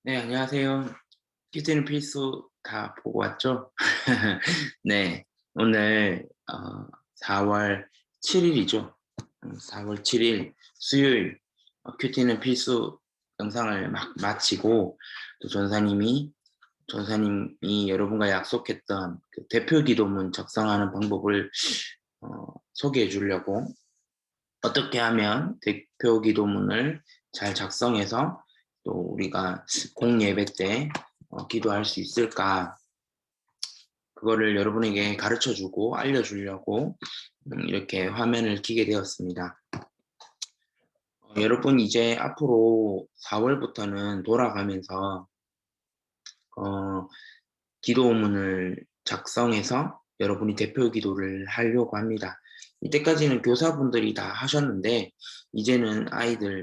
네, 안녕하세요. 퀴즈는 필수 다 보고 왔죠? 네, 오늘 4월 7일이죠. 4월 7일 수요일 큐티는 필수 영상을 막 마치고 또 전사님이 여러분과 약속했던 그 대표 기도문 작성하는 방법을 소개해 주려고 어떻게 하면 대표 기도문을 잘 작성해서 또 우리가 공예배 때 기도할 수 있을까? 그거를 여러분에게 가르쳐 주고 알려주려고 이렇게 화면을 켜게 되었습니다. 여러분 이제 앞으로 4월부터는 돌아가면서 어, 기도문을 작성해서 여러분이 대표 기도를 하려고 합니다. 이때까지는 교사분들이 다 하셨는데 이제는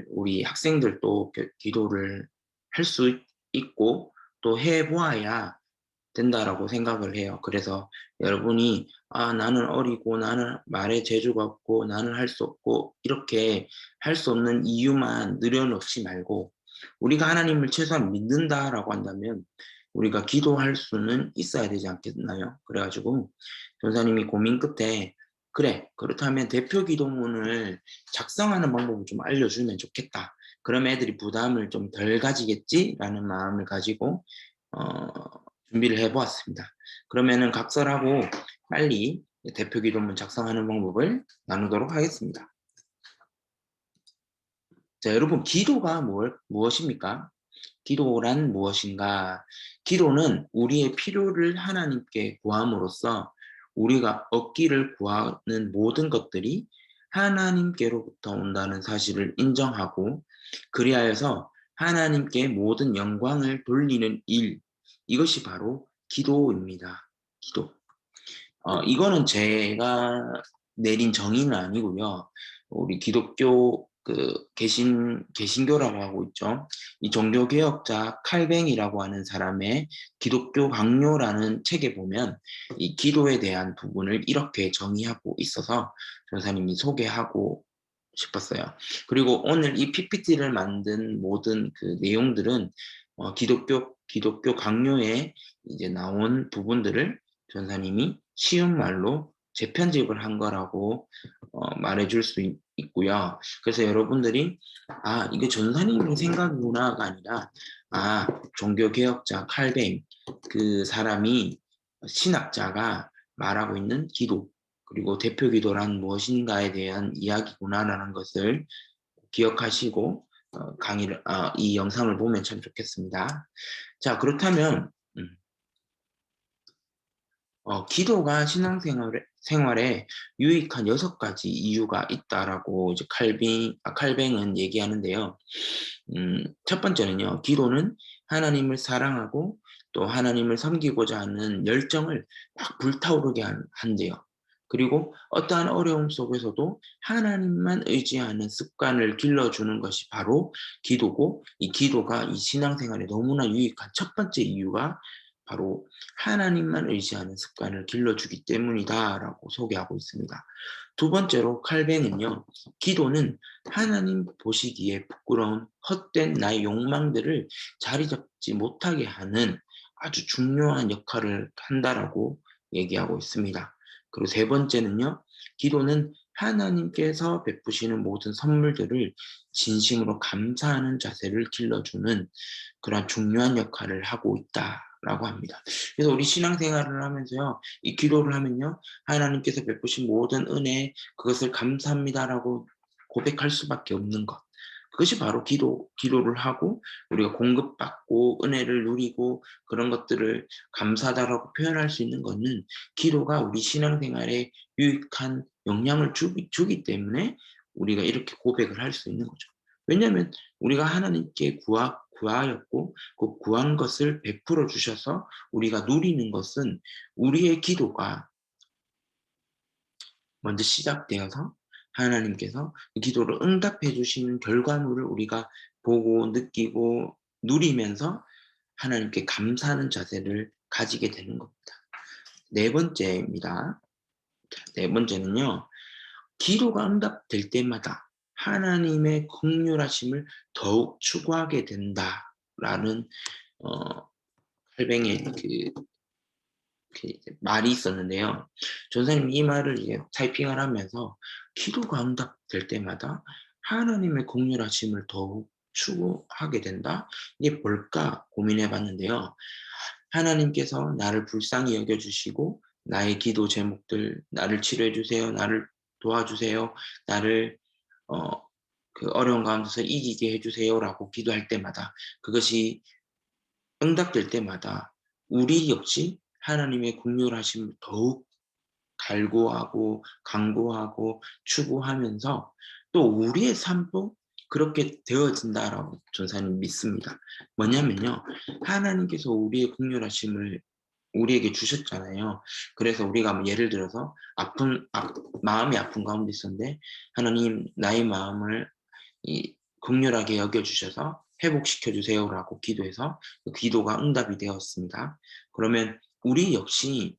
우리 학생들도 기도를 할 수 있고 또 해보아야 된다라고 생각을 해요. 그래서 여러분이 나는 어리고 나는 말에 재주가 없고 나는 할 수 없고 이렇게 할 수 없는 이유만 늘여놓지 말고 우리가 하나님을 최소한 믿는다라고 한다면 우리가 기도할 수는 있어야 되지 않겠나요? 그래가지고 전사님이 고민 끝에 그래, 그렇다면 대표 기도문을 작성하는 방법을 좀 알려주면 좋겠다. 그럼 애들이 부담을 좀 덜 가지겠지라는 마음을 가지고 어, 준비를 해보았습니다. 그러면은 각설하고 빨리 대표 기도문 작성하는 방법을 나누도록 하겠습니다. 자, 여러분, 기도가 무엇입니까? 기도란 무엇인가? 기도는 우리의 필요를 하나님께 구함으로써 우리가 얻기를 구하는 모든 것들이 하나님께로부터 온다는 사실을 인정하고 그리하여서 하나님께 모든 영광을 돌리는 일, 이것이 바로 기도입니다. 기도. 이거는 제가 내린 정의는 아니고요. 우리 기독교 개신교라고 하고 있죠. 이 종교개혁자 칼뱅이라고 하는 사람의 기독교 강요라는 책에 보면 이 기도에 대한 부분을 이렇게 정의하고 있어서 전사님이 소개하고 싶었어요. 그리고 오늘 이 PPT를 만든 모든 그 내용들은 기독교 강요에 이제 나온 부분들을 전사님이 쉬운 말로 재편집을 한 거라고 말해줄 수 있고요. 그래서 여러분들이 이게 전사님의 생각문화가 아니라 종교개혁자 칼뱅 그 사람이 신학자가 말하고 있는 기도 그리고 대표 기도란 무엇인가에 대한 이야기구나라는 것을 기억하시고 이 영상을 보면 참 좋겠습니다. 자, 그렇다면 기도가 생활에 유익한 6가지 이유가 있다라고 이제 칼뱅은 얘기하는데요. 첫 번째는요, 기도는 하나님을 사랑하고 또 하나님을 섬기고자 하는 열정을 막 불타오르게 한대요. 그리고 어떠한 어려움 속에서도 하나님만 의지하는 습관을 길러주는 것이 바로 기도고, 이 기도가 이 신앙생활에 너무나 유익한 첫 번째 이유가 바로 하나님만 의지하는 습관을 길러주기 때문이다라고 소개하고 있습니다. 두 번째로 칼뱅은요, 기도는 하나님 보시기에 부끄러운 헛된 나의 욕망들을 자리 잡지 못하게 하는 아주 중요한 역할을 한다라고 얘기하고 있습니다. 그리고 세 번째는요, 기도는 하나님께서 베푸시는 모든 선물들을 진심으로 감사하는 자세를 길러주는 그런 중요한 역할을 하고 있다라고 합니다. 그래서 우리 신앙생활을 하면서요, 이 기도를 하면요, 하나님께서 베푸신 모든 은혜, 그것을 감사합니다라고 고백할 수밖에 없는 것. 그것이 바로 기도를 하고 우리가 공급받고 은혜를 누리고 그런 것들을 감사하다라고 표현할 수 있는 것은 기도가 우리 신앙생활에 유익한 영향을 주기 때문에 우리가 이렇게 고백을 할 수 있는 거죠. 왜냐하면 우리가 하나님께 구하였고 그 구한 것을 베풀어 주셔서 우리가 누리는 것은 우리의 기도가 먼저 시작되어서 하나님께서 그 기도를 응답해 주시는 결과물을 우리가 보고 느끼고 누리면서 하나님께 감사하는 자세를 가지게 되는 겁니다. 네 번째입니다. 네 번째는요, 기도가 응답될 때마다 하나님의 긍휼하심을 더욱 추구하게 된다. 라는 어 칼뱅의 이제 말이 있었는데요. 전사님이 이 말을 이제 타이핑을 하면서 기도가 응답될 때마다 하나님의 긍휼하심을 더욱 추구하게 된다. 이게 뭘까 고민해 봤는데요. 하나님께서 나를 불쌍히 여겨 주시고 나의 기도 제목들 "나를 치료해 주세요. 나를 도와주세요. 나를 어 어려운 가운데서 이기게 해 주세요."라고 기도할 때마다, 그것이 응답될 때마다 우리 역시 하나님의 긍휼하심을 더욱 갈구하고 강구하고 추구하면서 또 우리의 삶도 그렇게 되어진다라고 전사님 믿습니다. 뭐냐면요. 하나님께서 우리의 긍휼하심을 우리에게 주셨잖아요. 그래서 우리가 뭐 예를 들어서 마음이 아픈 가운데 있었는데 하나님 나의 마음을 긍휼하게 여겨 주셔서 회복시켜 주세요라고 기도해서 그 기도가 응답이 되었습니다. 그러면 우리 역시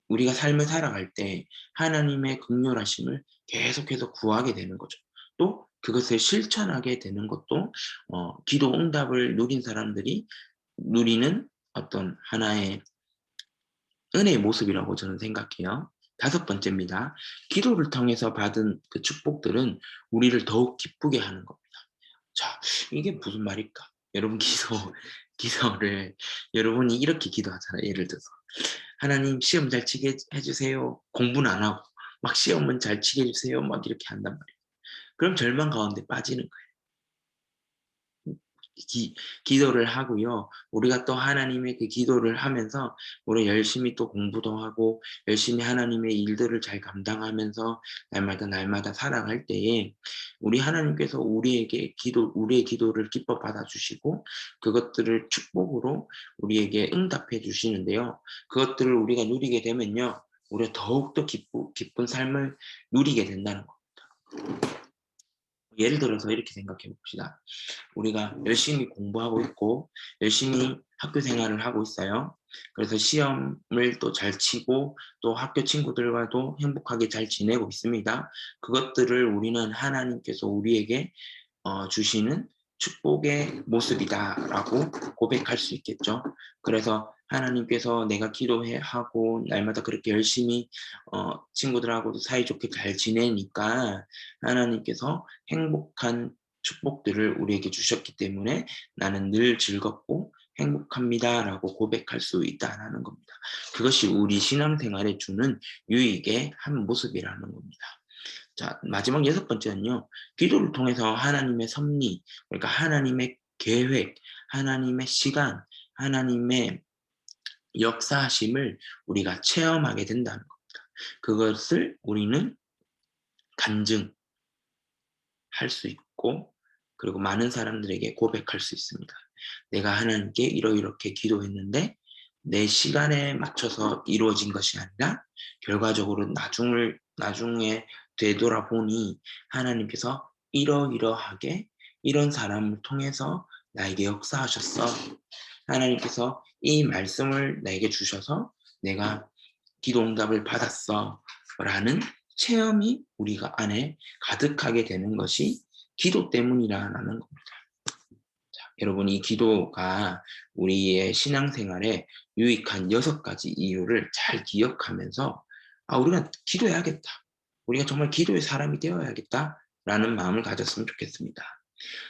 우리가 삶을 살아갈 때 하나님의 긍휼하심을 계속해서 구하게 되는 거죠. 또 그것을 실천하게 되는 것도 기도 응답을 누린 사람들이 누리는 어떤 하나의 은혜의 모습이라고 저는 생각해요. 다섯 번째입니다. 기도를 통해서 받은 그 축복들은 우리를 더욱 기쁘게 하는 겁니다. 자, 이게 무슨 말일까? 여러분 기도를 여러분이 이렇게 기도하잖아요. 예를 들어서 "하나님 시험 잘 치게 해 주세요." 공부는 안 하고 막 "시험은 잘 치게 해 주세요." 막 이렇게 한단 말이에요. 그럼 절망 가운데 빠지는 거예요. 기 기도를 하고요. 우리가 또 하나님의 그 기도를 하면서 우리 열심히 또 공부도 하고 열심히 하나님의 일들을 잘 감당하면서 날마다 날마다 살아갈 때에 우리 하나님께서 우리의 기도를 기뻐 받아 주시고 그것들을 축복으로 우리에게 응답해 주시는데요. 그것들을 우리가 누리게 되면요. 우리가 더욱더 기쁜 삶을 누리게 된다는 거. 예를 들어서 이렇게 생각해 봅시다. 우리가 열심히 공부하고 있고 열심히 학교 생활을 하고 있어요. 그래서 시험을 또 잘 치고 또 학교 친구들과도 행복하게 잘 지내고 있습니다. 그것들을 우리는 하나님께서 우리에게 주시는 축복의 모습이다라고 고백할 수 있겠죠. 그래서 하나님께서 내가 기도해 하고 날마다 그렇게 열심히 친구들하고도 사이좋게 잘 지내니까 하나님께서 행복한 축복들을 우리에게 주셨기 때문에 나는 늘 즐겁고 행복합니다라고 고백할 수 있다라는 겁니다. 그것이 우리 신앙생활에 주는 유익의 한 모습이라는 겁니다. 자, 마지막 여섯 번째는요. 기도를 통해서 하나님의 섭리, 그러니까 하나님의 계획, 하나님의 시간, 하나님의 역사하심을 우리가 체험하게 된다는 겁니다. 그것을 우리는 간증할 수 있고 그리고 많은 사람들에게 고백할 수 있습니다. 내가 하나님께 이러이렇게 기도했는데 내 시간에 맞춰서 이루어진 것이 아니라 결과적으로 나중에 되돌아보니 하나님께서 이러이러하게 이런 사람을 통해서 나에게 역사하셨어. 하나님께서 이 말씀을 나에게 주셔서 내가 기도 응답을 받았어. 라는 체험이 우리가 안에 가득하게 되는 것이 기도 때문이라는 겁니다. 여러분, 이 기도가 우리의 신앙생활에 유익한 여섯 가지 이유를 잘 기억하면서 '아 우리가 기도해야겠다. 우리가 정말 기도의 사람이 되어야겠다.'라는 마음을 가졌으면 좋겠습니다.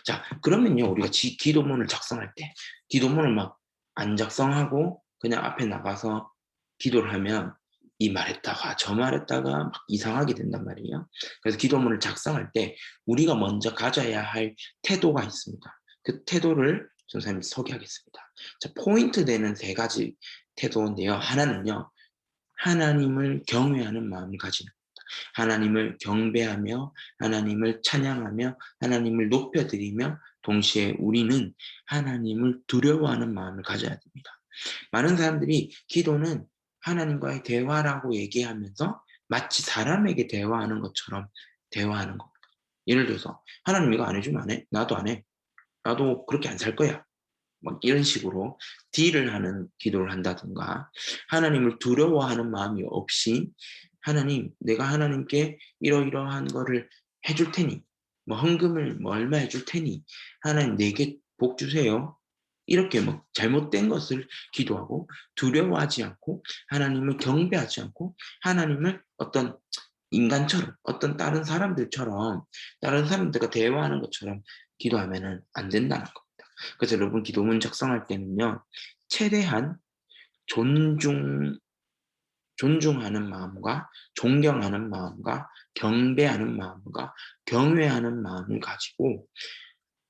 자, 그러면요 우리가 기도문을 작성할 때 기도문을 막 안 작성하고 그냥 앞에 나가서 기도를 하면 이 말했다가 저 말했다가 막 이상하게 된단 말이에요. 그래서 기도문을 작성할 때 우리가 먼저 가져야 할 태도가 있습니다. 그 태도를 선생님이 소개하겠습니다. 자, 포인트 되는 세 가지 태도인데요. 하나는요. 하나님을 경외하는 마음을 가지는 겁니다. 하나님을 경배하며 하나님을 찬양하며 하나님을 높여드리며 동시에 우리는 하나님을 두려워하는 마음을 가져야 됩니다. 많은 사람들이 기도는 하나님과의 대화라고 얘기하면서 마치 사람에게 대화하는 것처럼 대화하는 겁니다. 예를 들어서 "하나님 이거 안 해주면 안 해? 나도 안 해. 나도 그렇게 안 살 거야." 막 이런 식으로 딜을 하는 기도를 한다든가 하나님을 두려워하는 마음이 없이 "하나님 내가 하나님께 이러이러한 거를 해줄 테니 뭐 헌금을 뭐 얼마 해줄 테니 하나님 내게 복 주세요." 이렇게 뭐 잘못된 것을 기도하고 두려워하지 않고 하나님을 경배하지 않고 하나님을 어떤 인간처럼 어떤 다른 사람들처럼 다른 사람들과 대화하는 것처럼 기도하면은 안 된다는 겁니다. 그래서 여러분 기도문 작성할 때는요. 최대한 존중 존중하는 마음과 존경하는 마음과 경배하는 마음과 경외하는 마음을 가지고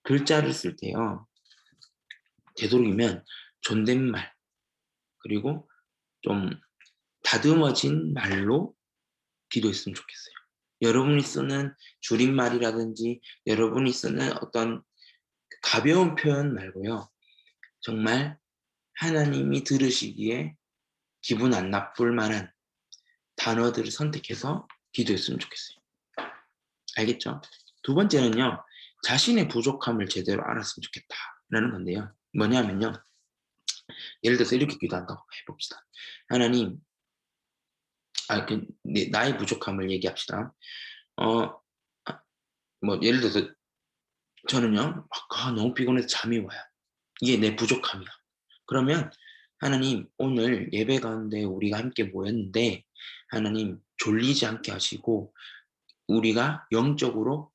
글자를 쓸 때요. 되도록이면 존댓말 그리고 좀 다듬어진 말로 기도했으면 좋겠어요. 여러분이 쓰는 줄임말이라든지 여러분이 쓰는 어떤 가벼운 표현 말고요. 정말 하나님이 들으시기에 기분 안 나쁠 만한 단어들을 선택해서 기도했으면 좋겠어요. 알겠죠? 두 번째는요. 자신의 부족함을 제대로 알았으면 좋겠다라는 건데요. 뭐냐면요. 예를 들어서 이렇게 기도한다고 해봅시다. 하나님, 나의 부족함을 얘기합시다. 어, 뭐 예를 들어서 저는요. 너무 피곤해서 잠이 와요. 이게 내 부족함이야. 그러면 하나님 오늘 예배 가운데 우리가 함께 모였는데 하나님 졸리지 않게 하시고 우리가 영적으로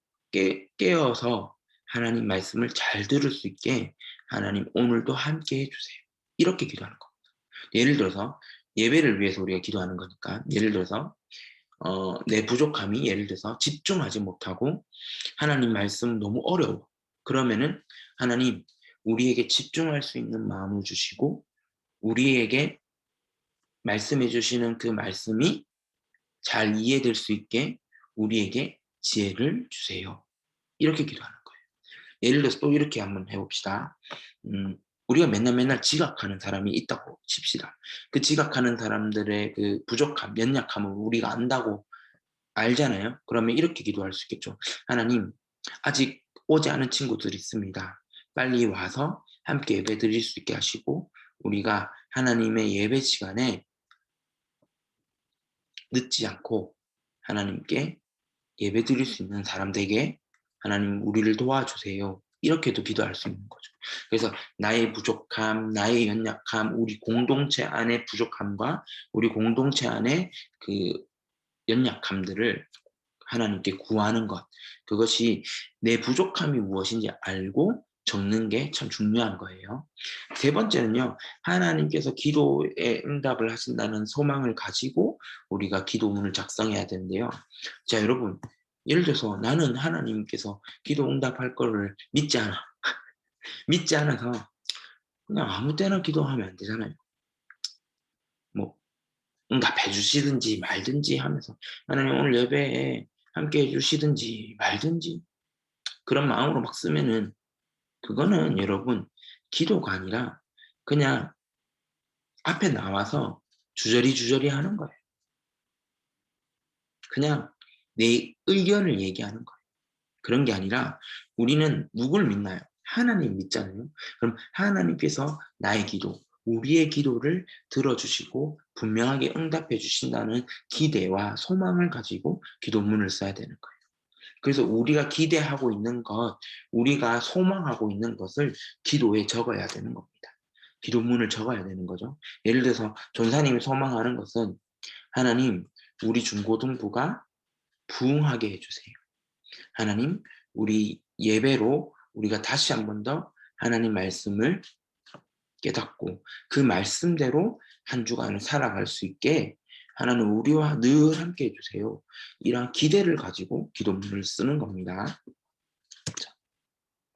깨어서 하나님 말씀을 잘 들을 수 있게 하나님 오늘도 함께 해 주세요. 이렇게 기도하는 겁니다. 예를 들어서 예배를 위해서 우리가 기도하는 거니까 예를 들어서 내 부족함이 예를 들어서 집중하지 못하고 하나님 말씀 너무 어려워. 그러면은 하나님 우리에게 집중할 수 있는 마음을 주시고 우리에게 말씀해 주시는 그 말씀이 잘 이해될 수 있게 우리에게 지혜를 주세요. 이렇게 기도하는 거예요. 예를 들어서 또 이렇게 한번 해 봅시다. 우리가 맨날 지각하는 사람이 있다고 칩시다. 그 지각하는 사람들의 그 부족함, 연약함을 우리가 안다고 알잖아요. 그러면 이렇게 기도할 수 있겠죠. 하나님, 아직 오지 않은 친구들이 있습니다. 빨리 와서 함께 예배 드릴 수 있게 하시고 우리가 하나님의 예배 시간에 늦지 않고 하나님께 예배 드릴 수 있는 사람 되게 하나님 우리를 도와주세요. 이렇게도 기도할 수 있는 거죠. 그래서 나의 부족함, 나의 연약함, 우리 공동체 안의 부족함과 우리 공동체 안의 그 연약함들을 하나님께 구하는 것. 그것이 내 부족함이 무엇인지 알고 적는 게 참 중요한 거예요. 세 번째는요. 하나님께서 기도에 응답을 하신다는 소망을 가지고 우리가 기도문을 작성해야 되는데요. 자, 여러분. 예를 들어서 나는 하나님께서 기도 응답할 거를 믿지 않아. 믿지 않아서 그냥 아무 때나 기도하면 안 되잖아요. 뭐 응답해 주시든지 말든지 하면서 하나님 오늘 예배에 함께 해 주시든지 말든지 그런 마음으로 막 쓰면은 그거는 여러분 기도가 아니라 그냥 앞에 나와서 주저리 하는 거예요. 그냥 내 의견을 얘기하는 거예요. 그런 게 아니라 우리는 누굴 믿나요? 하나님 믿잖아요. 그럼 하나님께서 나의 기도, 우리의 기도를 들어주시고 분명하게 응답해 주신다는 기대와 소망을 가지고 기도문을 써야 되는 거예요. 그래서 우리가 기대하고 있는 것, 우리가 소망하고 있는 것을 기도에 적어야 되는 겁니다. 기도문을 적어야 되는 거죠. 예를 들어서 전사님이 소망하는 것은 하나님, 우리 중고등부가 부흥하게 해주세요. 하나님, 우리 예배로 우리가 다시 한 번 더 하나님 말씀을 깨닫고 그 말씀대로 한 주간을 살아갈 수 있게 하나님 우리와 늘 함께 해주세요. 이러한 기대를 가지고 기도문을 쓰는 겁니다. 자,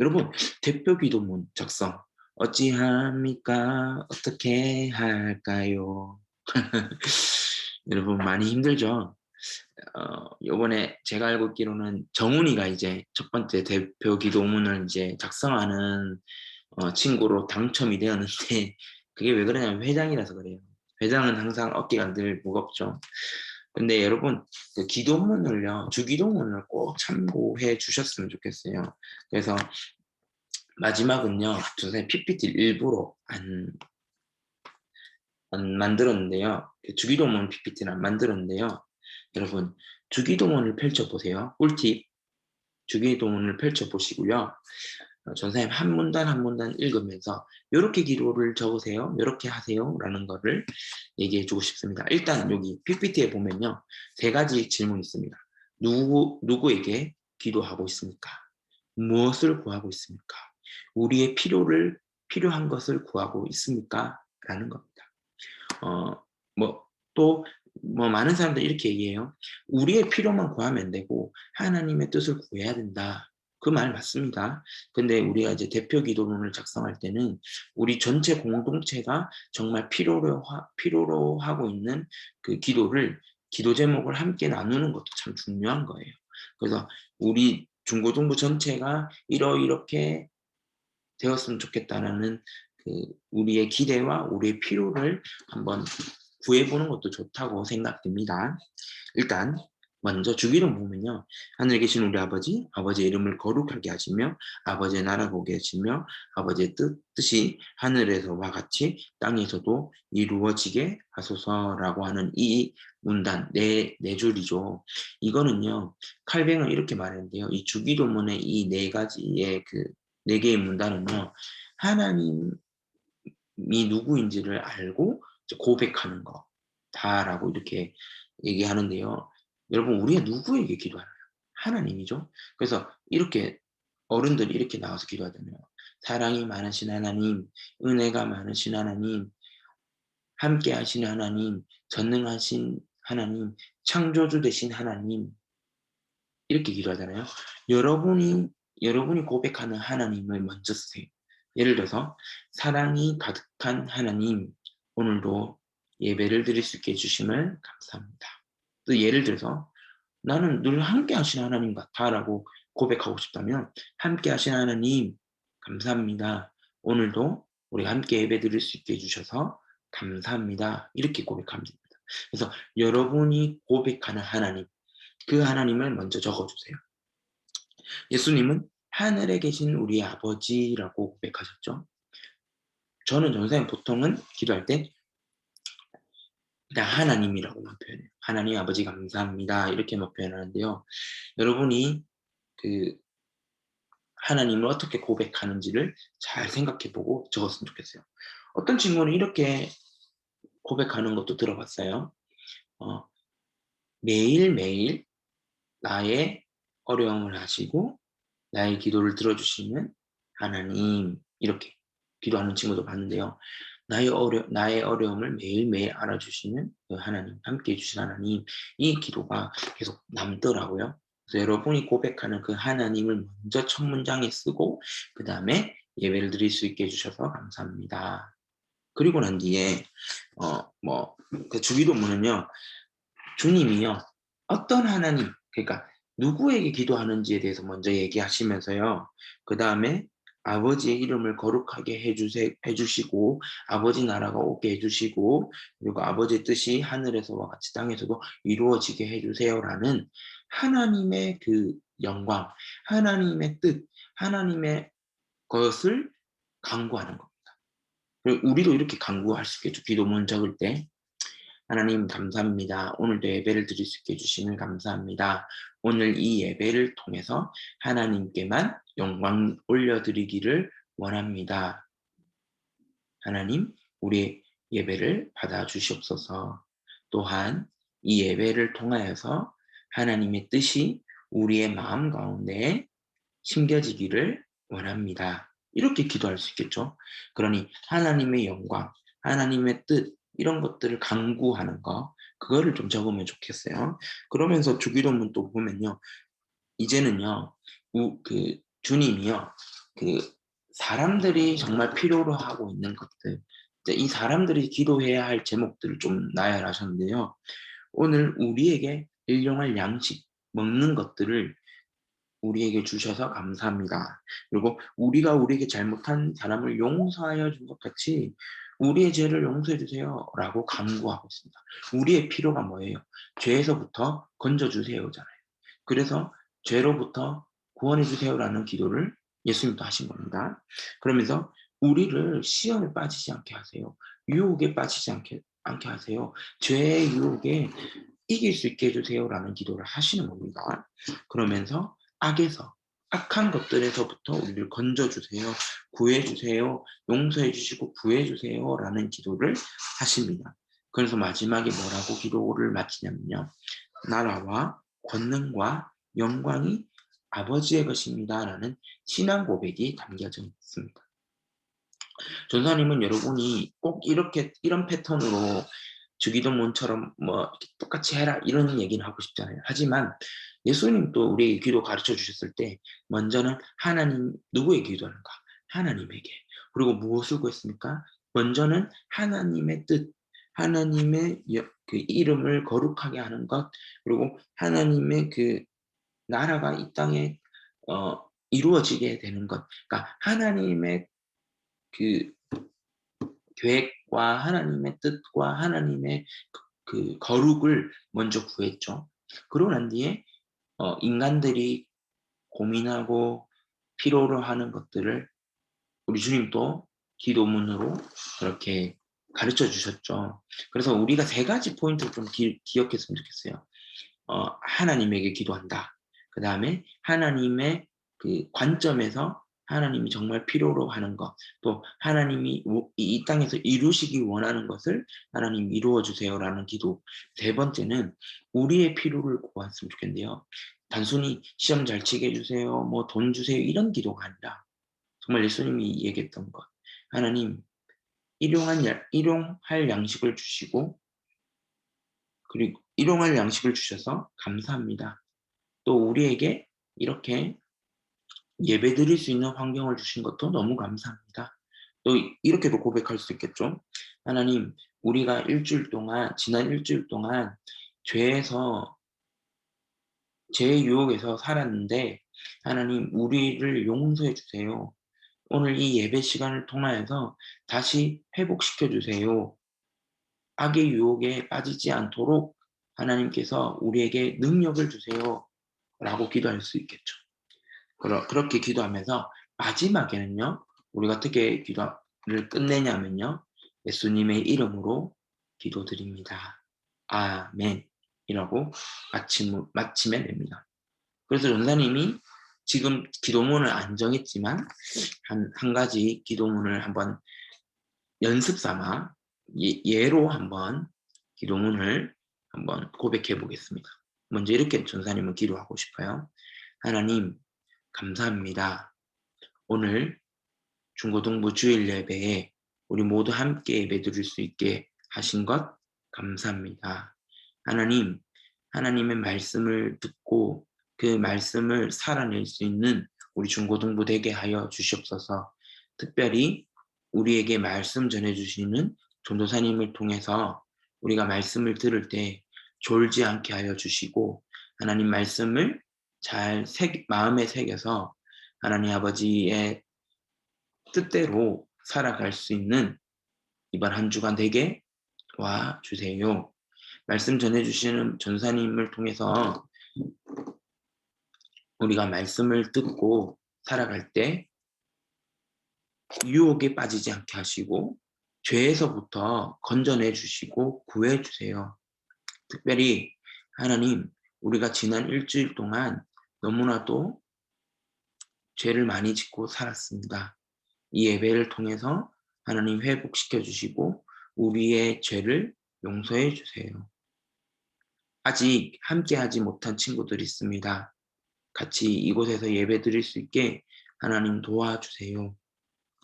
여러분, 대표 기도문 작성. 어찌합니까? 어떻게 할까요? 여러분, 많이 힘들죠? 요번에 제가 알고 있기로는 정훈이가 이제 첫 번째 대표 기도문을 이제 작성하는 친구로 당첨이 되었는데 그게 왜 그러냐면 회장이라서 그래요. 회장은 항상 어깨가 늘 무겁죠. 근데 여러분 그 기도문을요, 주기도문을 꼭 참고해 주셨으면 좋겠어요. 그래서 마지막은요, 선생님 PPT 일부러 안 만들었는데요. 그 주기도문 PPT는 안 만들었는데요. 여러분 주기도문을 펼쳐보세요. 꿀팁. 주기도문을 펼쳐보시고요. 전사님 한 문단 한 문단 읽으면서 요렇게 기도를 적으세요. 요렇게 하세요라는 거를 얘기해 주고 싶습니다. 일단 여기 PPT에 보면요. 3가지 질문이 있습니다. 누구에게 기도하고 있습니까? 무엇을 구하고 있습니까? 우리의 필요한 것을 구하고 있습니까? 라는 겁니다. 뭐 또 많은 사람들이 이렇게 얘기해요. "우리의 필요만 구하면 안 되고 하나님의 뜻을 구해야 된다." 그 말 맞습니다. 근데 우리가 이제 대표 기도문을 작성할 때는 우리 전체 공동체가 정말 필요로 하고 있는 그 기도 제목을 함께 나누는 것도 참 중요한 거예요. 그래서 우리 중고등부 전체가 이렇게 되었으면 좋겠다라는 그 우리의 기대와 우리의 필요를 한번 구해 보는 것도 좋다고 생각됩니다. 일단 먼저 주기도 보면요. 하늘에 계신 우리 아버지, 아버지의 이름을 거룩하게 하시며 아버지의 나라가 오게 하시며 아버지의 뜻이 하늘에서와 같이 땅에서도 이루어지게 하소서라고 하는 이 문단 네 줄이죠. 이거는요. 칼뱅은 이렇게 말했는데요. 이 주기도문의 이 네 가지의 그 네 개의 문단은요. 하나님이 누구인지를 알고 이제 고백하는 거다라고 이렇게 얘기하는데요. 여러분 우리가 누구에게 기도하나요? 하나님이죠. 그래서 이렇게 어른들이 이렇게 나와서 기도하잖아요. 사랑이 많으신 하나님, 은혜가 많으신 하나님, 함께 하신 하나님, 전능하신 하나님, 창조주 되신 하나님 이렇게 기도하잖아요. 여러분이 고백하는 하나님을 먼저 쓰세요. 예를 들어서 사랑이 가득한 하나님, 오늘도 예배를 드릴 수 있게 해 주심을 감사합니다. 또 예를 들어서 나는 늘 함께 하시는 하나님 같아라고 고백하고 싶다면 함께 하시는 하나님 감사합니다. 오늘도 우리가 함께 예배 드릴 수 있게 해 주셔서 감사합니다. 이렇게 고백하면 됩니다. 그래서 여러분이 고백하는 하나님, 그 하나님을 먼저 적어 주세요. 예수님은 하늘에 계신 우리 아버지라고 고백하셨죠. 저는 전사님 보통은 기도할 때 그냥 하나님이라고만 표현해요. 하나님 아버지 감사합니다. 이렇게만 표현하는데요. 여러분이 그 하나님을 어떻게 고백하는지를 잘 생각해 보고 적었으면 좋겠어요. 어떤 친구는 이렇게 고백하는 것도 들어봤어요. 어, 매일매일 나의 어려움을 아시고 나의 기도를 들어주시는 하나님 이렇게 기도하는 친구도 봤는데요. 나의 어려움을 매일매일 알아주시는 그 하나님, 함께해 주신 하나님 이 기도가 계속 남더라고요. 그래서 여러분이 고백하는 그 하나님을 먼저 첫 문장에 쓰고 그다음에 예배를 드릴 수 있게 해 주셔서 감사합니다. 그리고 난 뒤에 그 주기도문은요. 주님이요. 어떤 하나님 그러니까 누구에게 기도하는지에 대해서 먼저 얘기하시면서요. 그다음에 아버지의 이름을 거룩하게 해 주시고 아버지 나라가 오게 해 주시고 그리고 아버지의 뜻이 하늘에서와 같이 땅에서도 이루어지게 해 주세요라는 하나님의 그 영광, 하나님의 뜻, 하나님의 것을 간구하는 겁니다. 그리고 우리도 이렇게 간구할 수 있겠죠. 기도문 적을 때. 하나님 감사합니다. 오늘도 예배를 드릴 수 있게 해 주심을 감사합니다. 오늘 이 예배를 통해서 하나님께만 영광 올려드리기를 원합니다. 하나님, 우리의 예배를 받아 주시옵소서. 또한 이 예배를 통하여서 하나님의 뜻이 우리의 마음 가운데 심겨지기를 원합니다. 이렇게 기도할 수 있겠죠. 그러니 하나님의 영광, 하나님의 뜻 이런 것들을 간구하는 거 그거를 좀 적으면 좋겠어요. 그러면서 주기도문 또 보면요. 이제는요. 주님이요. 그 사람들이 정말 필요로 하고 있는 것들 이제 이 사람들이 기도해야 할 제목들을 좀 나열하셨는데요. 오늘 우리에게 일용할 양식 먹는 것들을 우리에게 주셔서 감사합니다. 그리고 우리가 우리에게 잘못한 사람을 용서하여 준 것 같이 우리의 죄를 용서해 주세요라고 간구하고 있습니다. 우리의 필요가 뭐예요? 죄에서부터 건져 주세요잖아요. 그래서 죄로부터 구원해 주세요라는 기도를 예수님도 하신 겁니다. 그러면서 우리를 시험에 빠지지 않게 하세요. 유혹에 빠지지 않게 하세요. 죄의 유혹에 이길 수 있게 해 주세요라는 기도를 하시는 겁니다. 그러면서 악에서 악한 것들에서부터 우리를 건져 주세요. 구해 주세요. 용서해 주시고 구해 주세요라는 기도를 하십니다. 그래서 마지막에 뭐라고 기도를 마치냐면요. 나라와 권능과 영광이 아버지의 것입니다라는 신앙 고백이 담겨져 있습니다. 전사님은 여러분이 꼭 이렇게 이런 패턴으로 주기도문처럼 뭐 이렇게 똑같이 해라 이런 얘기는 하고 싶잖아요. 하지만 예수님도 우리에게 기도 가르쳐 주셨을 때 먼저는 하나님 누구에게 기도하는가? 하나님에게. 그리고 무엇을 구했습니까? 먼저는 하나님의 뜻, 하나님의 그 이름을 거룩하게 하는 것, 그리고 하나님의 그 나라가 이 땅에 이루어지게 되는 것. 그러니까 하나님의 그 계획과 하나님의 뜻과 하나님의 그 거룩을 먼저 구했죠. 그러고 난 뒤에 인간들이 고민하고 필요로 하는 것들을 우리 주님도 기도문으로 그렇게 가르쳐 주셨죠. 그래서 우리가 세 가지 포인트를 좀 기억했으면 좋겠어요. 하나님에게 기도한다. 그다음에 하나님의 그 관점에서 하나님이 정말 필요로 하는 것, 또 하나님이 이 땅에서 이루시기 원하는 것을 하나님 이루어 주세요라는 기도. 세 번째는 우리의 필요를 구했으면 좋겠는데요. 단순히 시험 잘 치게 해 주세요, 뭐 돈 주세요 이런 기도가 아니라 정말 예수님이 얘기했던 것. 하나님 일용할 양식을 주시고 그리고 일용할 양식을 주셔서 감사합니다. 또 우리에게 이렇게 예배드릴 수 있는 환경을 주신 것도 너무 감사합니다. 또 이렇게도 고백할 수 있겠죠. 하나님, 우리가 지난 일주일 동안 죄에서, 죄의 유혹에서 살았는데, 하나님, 우리를 용서해 주세요. 오늘 이 예배 시간을 통하여서 다시 회복시켜 주세요. 악의 유혹에 빠지지 않도록 하나님께서 우리에게 능력을 주세요. 라고 기도할 수 있겠죠. 그렇게 기도하면서 마지막에는요. 우리가 어떻게 기도를 끝내냐면요. 예수님의 이름으로 기도드립니다. 아멘. 이라고 마치면 됩니다. 그래서 전사님이 지금 기도문을 안 정했지만 한 가지 기도문을 한번 연습 삼아 예로 한번 기도문을 한번 고백해 보겠습니다. 먼저 이렇게 전사님은 기도하고 싶어요. 하나님, 감사합니다. 오늘 중고등부 주일 예배에 우리 모두 함께 예배드릴 수 있게 하신 것 감사합니다. 하나님, 하나님의 말씀을 듣고 그 말씀을 살아낼 수 있는 우리 중고등부 되게 하여 주시옵소서. 특별히 우리에게 말씀 전해주시는 전도사님을 통해서 우리가 말씀을 들을 때 졸지 않게 하여 주시고 하나님 말씀을 잘 마음에 새겨서 하나님 아버지의 뜻대로 살아갈 수 있는 이번 한 주간 되게 도와주세요. 말씀 전해주시는 전사님을 통해서 우리가 말씀을 듣고 살아갈 때 유혹에 빠지지 않게 하시고 죄에서부터 건져내 주시고 구해 주세요. 특별히 하나님, 우리가 지난 일주일 동안 너무나도 죄를 많이 짓고 살았습니다. 이 예배를 통해서 하나님 회복시켜 주시고 우리의 죄를 용서해 주세요. 아직 함께하지 못한 친구들이 있습니다. 같이 이곳에서 예배드릴 수 있게 하나님 도와주세요.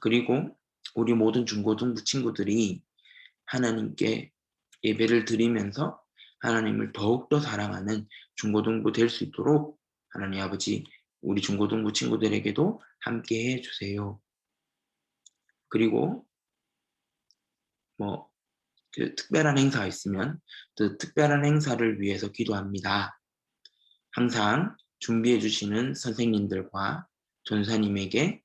그리고 우리 모든 중고등부 친구들이 하나님께 예배를 드리면서 하나님을 더욱더 사랑하는 중고등부 될 수 있도록 하나님 아버지 우리 중고등부 친구들에게도 함께해 주세요. 그리고 뭐 그 특별한 행사가 있으면 그 특별한 행사를 위해서 기도합니다. 항상 준비해 주시는 선생님들과 전사님에게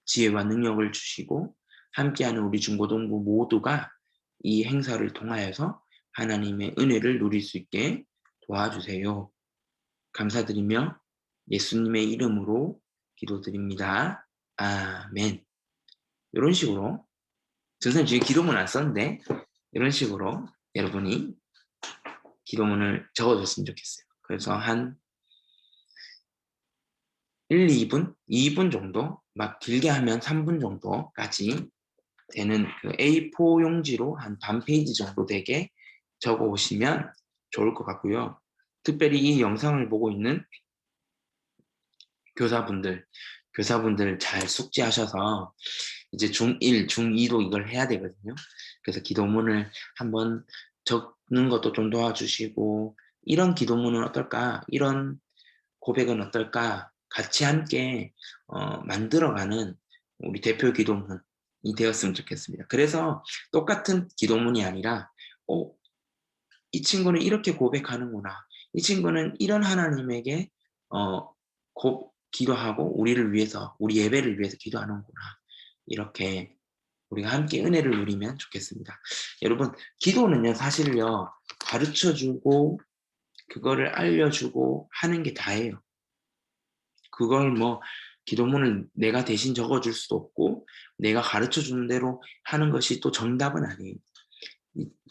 지혜와 능력을 주시고 함께하는 우리 중고등부 모두가 이 행사를 통하여서 하나님의 은혜를 누릴 수 있게 도와주세요. 감사드리며 예수님의 이름으로 기도드립니다. 아멘. 이런 식으로 선생님 지금 기도문 안 썼는데 이런 식으로 여러분이 기도문을 적어줬으면 좋겠어요. 그래서 한 2분, 2분 정도, 막 길게 하면 3분 정도까지 되는 그 A4 용지로 한 반 페이지 정도 되게 적어 오시면 좋을 것 같고요. 특별히 이 영상을 보고 있는 교사분들 잘 숙지하셔서 이제 중1, 중2도 이걸 해야 되거든요. 그래서 기도문을 한번 적는 것도 좀 도와주시고, 이런 기도문은 어떨까? 이런 고백은 어떨까? 같이 함께 만들어가는 우리 대표 기도문이 되었으면 좋겠습니다. 그래서 똑같은 기도문이 아니라, 어, 이 친구는 이렇게 고백하는구나. 이 친구는 이런 하나님에게 어, 기도하고 우리를 위해서, 우리 예배를 위해서 기도하는구나. 이렇게 우리가 함께 은혜를 누리면 좋겠습니다. 여러분, 기도는요, 사실요, 가르쳐 주고, 그거를 알려주고 하는 게 다예요. 그걸 뭐, 기도문을 내가 대신 적어줄 수도 없고, 내가 가르쳐 주는 대로 하는 것이 또 정답은 아니에요.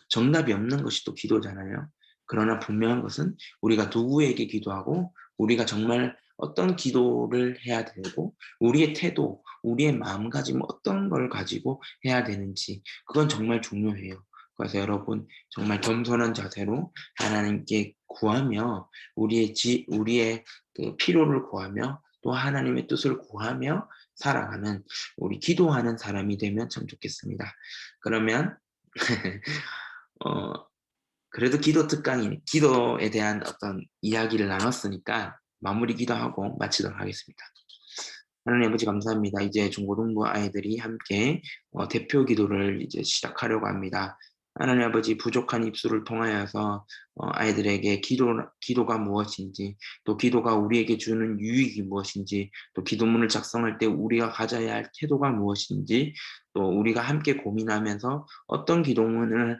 정답이 없는 것이 또 기도잖아요. 그러나 분명한 것은 우리가 누구에게 기도하고, 우리가 정말 어떤 기도를 해야 되고, 우리의 태도, 우리의 마음가짐 어떤 걸 가지고 해야 되는지, 그건 정말 중요해요. 그래서 여러분 정말 겸손한 자세로 하나님께 구하며, 우리의 그 필요를 구하며, 또 하나님의 뜻을 구하며 살아가는, 우리 기도하는 사람이 되면 참 좋겠습니다. 그러면 어, 그래도 기도 특강이 기도에 대한 어떤 이야기를 나눴으니까 마무리 기도하고 마치도록 하겠습니다. 하나님 아버지 감사합니다. 이제 중고등부 아이들이 함께 대표 기도를 이제 시작하려고 합니다. 하나님 아버지 부족한 입술을 통하여서 아이들에게 기도가 무엇인지, 또 기도가 우리에게 주는 유익이 무엇인지, 또 기도문을 작성할 때 우리가 가져야 할 태도가 무엇인지, 또 우리가 함께 고민하면서 어떤 기도문을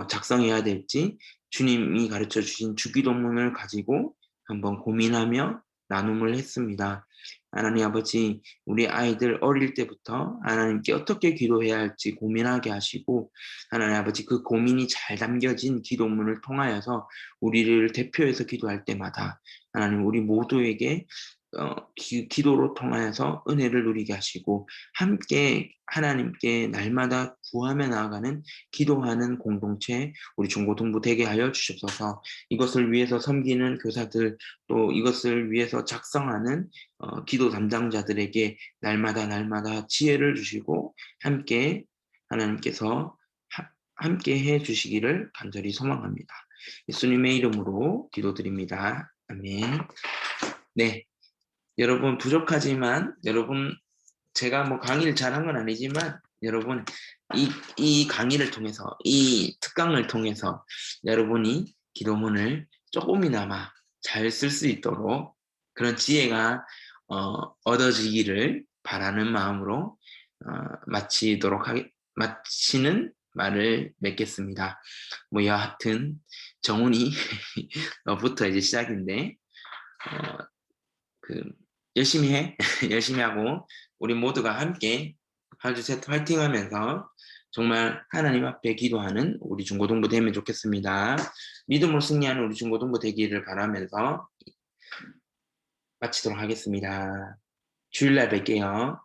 작성해야 될지, 주님이 가르쳐 주신 주기도문을 가지고 한번 고민하며 나눔을 했습니다. 하나님 아버지, 우리 아이들 어릴 때부터 하나님께 어떻게 기도해야 할지 고민하게 하시고, 하나님 아버지 그 고민이 잘 담겨진 기도문을 통하여서 우리를 대표해서 기도할 때마다 하나님 우리 모두에게 기도로 통하여서 은혜를 누리게 하시고, 함께 하나님께 날마다 구하며 나아가는 기도하는 공동체 우리 중고등부 되게 하여 주시옵소서. 이것을 위해서 섬기는 교사들, 또 이것을 위해서 작성하는 기도 담당자들에게 날마다 지혜를 주시고, 함께 하나님께서 함께 해 주시기를 간절히 소망합니다. 예수님의 이름으로 기도드립니다. 아멘. 네, 여러분 부족하지만, 여러분 제가 뭐 강의를 잘한 건 아니지만, 여러분 이 강의를 통해서, 이 특강을 통해서 여러분이 기도문을 조금이나마 잘 쓸 수 있도록 그런 지혜가 얻어지기를 바라는 마음으로 마치는 말을 맺겠습니다. 뭐 여하튼 정훈이 너부터 이제 시작인데 그 열심히 해. 열심히 하고 우리 모두가 함께 하나 둘 셋 화이팅 하면서 정말 하나님 앞에 기도하는 우리 중고등부 되면 좋겠습니다. 믿음으로 승리하는 우리 중고등부 되기를 바라면서 마치도록 하겠습니다. 주일날 뵐게요.